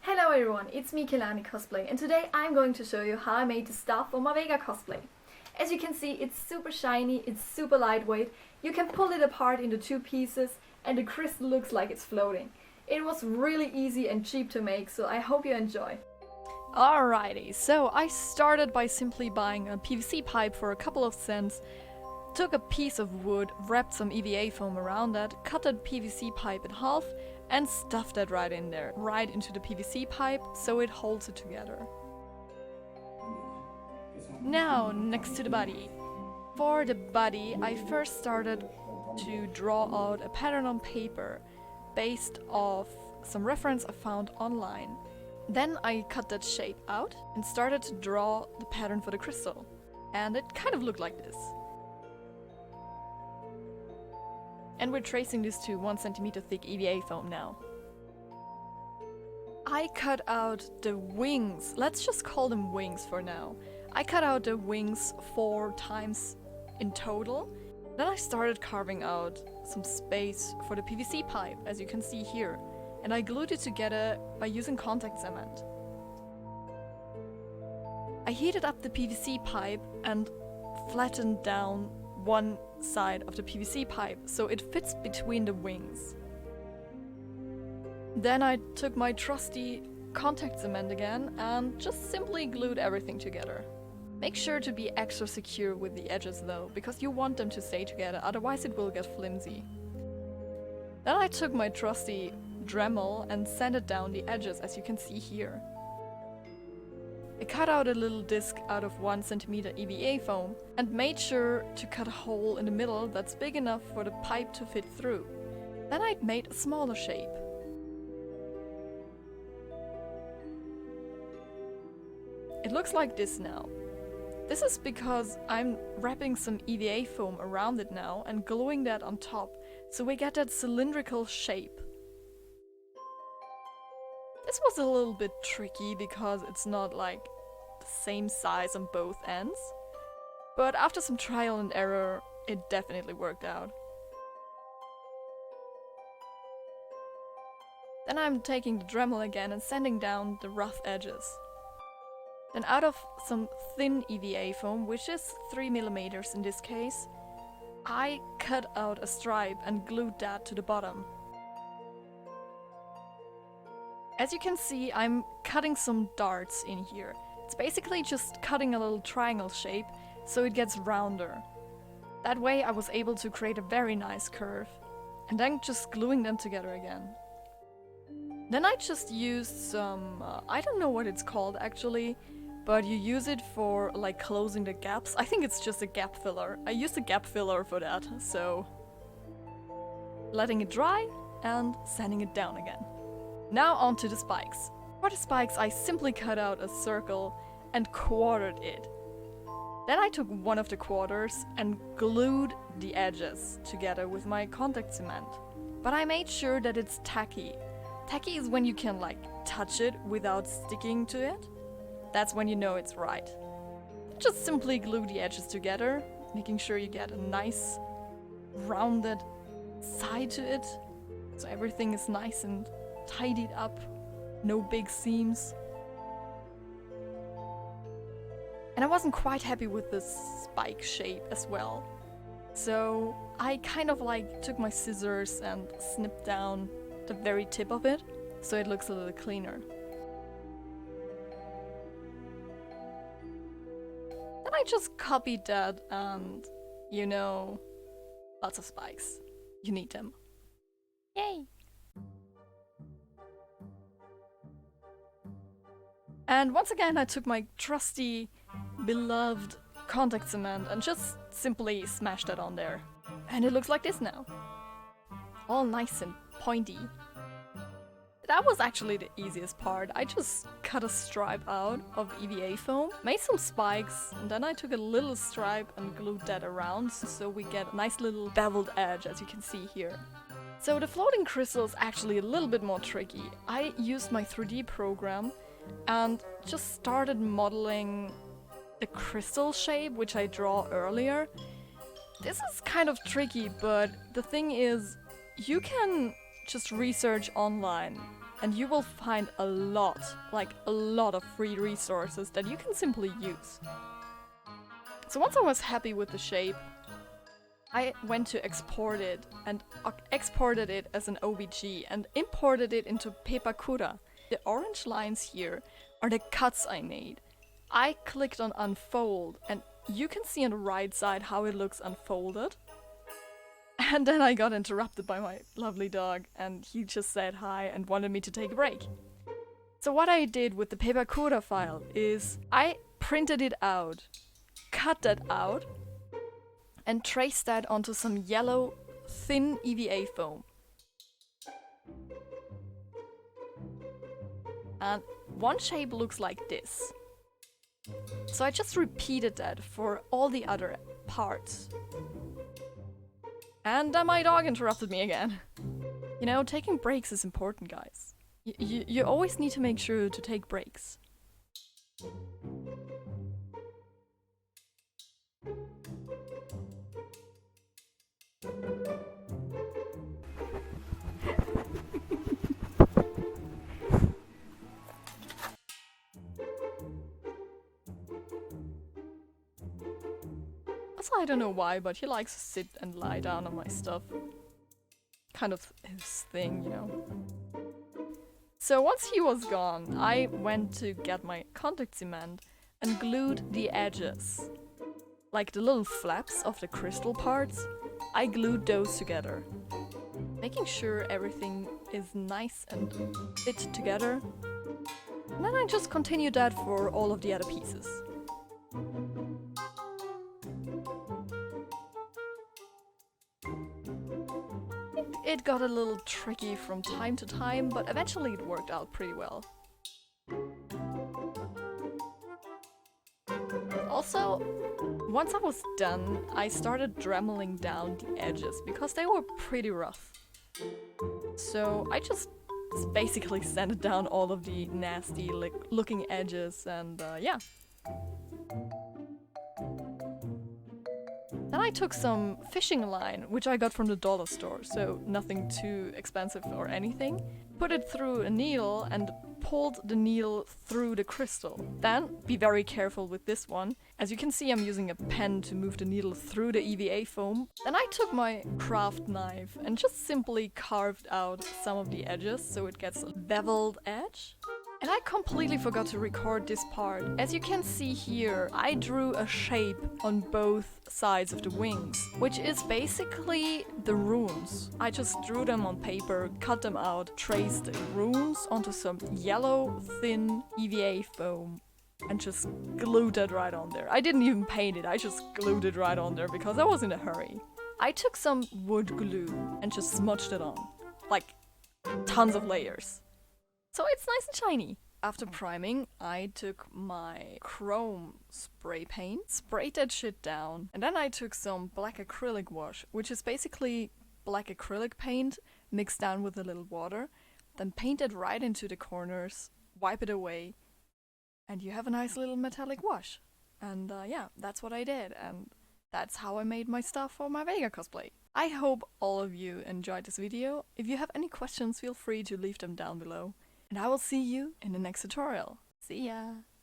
Hello everyone, it's me Kelani Cosplay, and today I'm going to show you how I made the stuff for my Veigar cosplay. As you can see, it's super shiny, it's super lightweight, you can pull it apart into two pieces and the crystal looks like it's floating. It was really easy and cheap to make, so I hope you enjoy. Alrighty, so I started by simply buying a PVC pipe for a couple of cents, took a piece of wood, wrapped some EVA foam around that, cut that PVC pipe in half and stuffed that right in there, right into the PVC pipe so it holds it together. Now, next to the body. For the body, I first started to draw out a pattern on paper based off some reference I found online. Then I cut that shape out and started to draw the pattern for the crystal. And it kind of looked like this. And we're tracing this to 1 centimeter thick EVA foam now. I cut out the wings, let's just call them wings for now. I cut out the wings 4 times in total. Then I started carving out some space for the PVC pipe, as you can see here. And I glued it together by using contact cement. I heated up the PVC pipe and flattened down one side of the PVC pipe so it fits between the wings. Then I took my trusty contact cement again and just simply glued everything together. Make sure to be extra secure with the edges though, because you want them to stay together, otherwise it will get flimsy. Then I took my trusty Dremel and sanded down the edges, as you can see here. I cut out a little disc out of 1 centimeter EVA foam and made sure to cut a hole in the middle that's big enough for the pipe to fit through. Then I made a smaller shape. It looks like this now. This is because I'm wrapping some EVA foam around it now and gluing that on top, so we get that cylindrical shape. This was a little bit tricky because it's not like the same size on both ends, but after some trial and error, it definitely worked out. Then I'm taking the Dremel again and sanding down the rough edges. Then out of some thin EVA foam, which is 3mm in this case, I cut out a stripe and glued that to the bottom. As you can see, I'm cutting some darts in here. It's basically just cutting a little triangle shape so it gets rounder. That way I was able to create a very nice curve, and then just gluing them together again. Then I just used some, I don't know what it's called actually, but you use it for like closing the gaps. I think it's just a gap filler. I used a gap filler for that, so letting it dry and sanding it down again. Now onto the spikes. For the spikes I simply cut out a circle and quartered it. Then I took one of the quarters and glued the edges together with my contact cement. But I made sure that it's tacky. Tacky is when you can like touch it without sticking to it. That's when you know it's right. Just simply glue the edges together, making sure you get a nice rounded side to it, so everything is nice and tidied up, no big seams. And I wasn't quite happy with this spike shape as well, so I kind of like took my scissors and snipped down the very tip of it so it looks a little cleaner. Then I just copied that and, you know, lots of spikes. You need them. Yay! And once again I took my trusty, beloved contact cement and just simply smashed that on there. And it looks like this now. All nice and pointy. That was actually the easiest part. I just cut a stripe out of EVA foam, made some spikes, and then I took a little stripe and glued that around so we get a nice little beveled edge, as you can see here. So the floating crystal is actually a little bit more tricky. I used my 3D program and just started modeling the crystal shape which I draw earlier. This is kind of tricky, but the thing is, you can just research online and you will find a lot, like a lot of free resources that you can simply use. So once I was happy with the shape, I went to export it and exported it as an OBJ and imported it into Pepakura. The orange lines here are the cuts I made. I clicked on unfold and you can see on the right side how it looks unfolded. And then I got interrupted by my lovely dog and he just said hi and wanted me to take a break. So what I did with the Pepakura file is I printed it out, cut that out, and traced that onto some yellow, thin EVA foam. And one shape looks like this. So I just repeated that for all the other parts. And then my dog interrupted me again. You know, taking breaks is important, guys. You always need to make sure to take breaks. Also, I don't know why, but he likes to sit and lie down on my stuff. Kind of his thing, you know. So once he was gone, I went to get my contact cement and glued the edges. Like the little flaps of the crystal parts, I glued those together. Making sure everything is nice and fit together. And then I just continued that for all of the other pieces. It got a little tricky from time to time, but eventually it worked out pretty well. Also, once I was done, I started dremeling down the edges because they were pretty rough. So I just basically sanded down all of the nasty looking edges and yeah. Then I took some fishing line, which I got from the dollar store, so nothing too expensive or anything. Put it through a needle and pulled the needle through the crystal. Then, be very careful with this one. As you can see, I'm using a pen to move the needle through the EVA foam. Then I took my craft knife and just simply carved out some of the edges so it gets a beveled edge. And I completely forgot to record this part. As you can see here, I drew a shape on both sides of the wings, which is basically the runes. I just drew them on paper, cut them out, traced the runes onto some yellow, thin EVA foam, and just glued it right on there. I didn't even paint it, I just glued it right on there because I was in a hurry. I took some wood glue and just smudged it on, like tons of layers. So it's nice and shiny. After priming, I took my chrome spray paint, sprayed that shit down, and then I took some black acrylic wash, which is basically black acrylic paint mixed down with a little water, then paint it right into the corners, wipe it away, and you have a nice little metallic wash. And yeah, that's what I did, and that's how I made my stuff for my Veigar cosplay. I hope all of you enjoyed this video. If you have any questions, feel free to leave them down below. And I will see you in the next tutorial. See ya!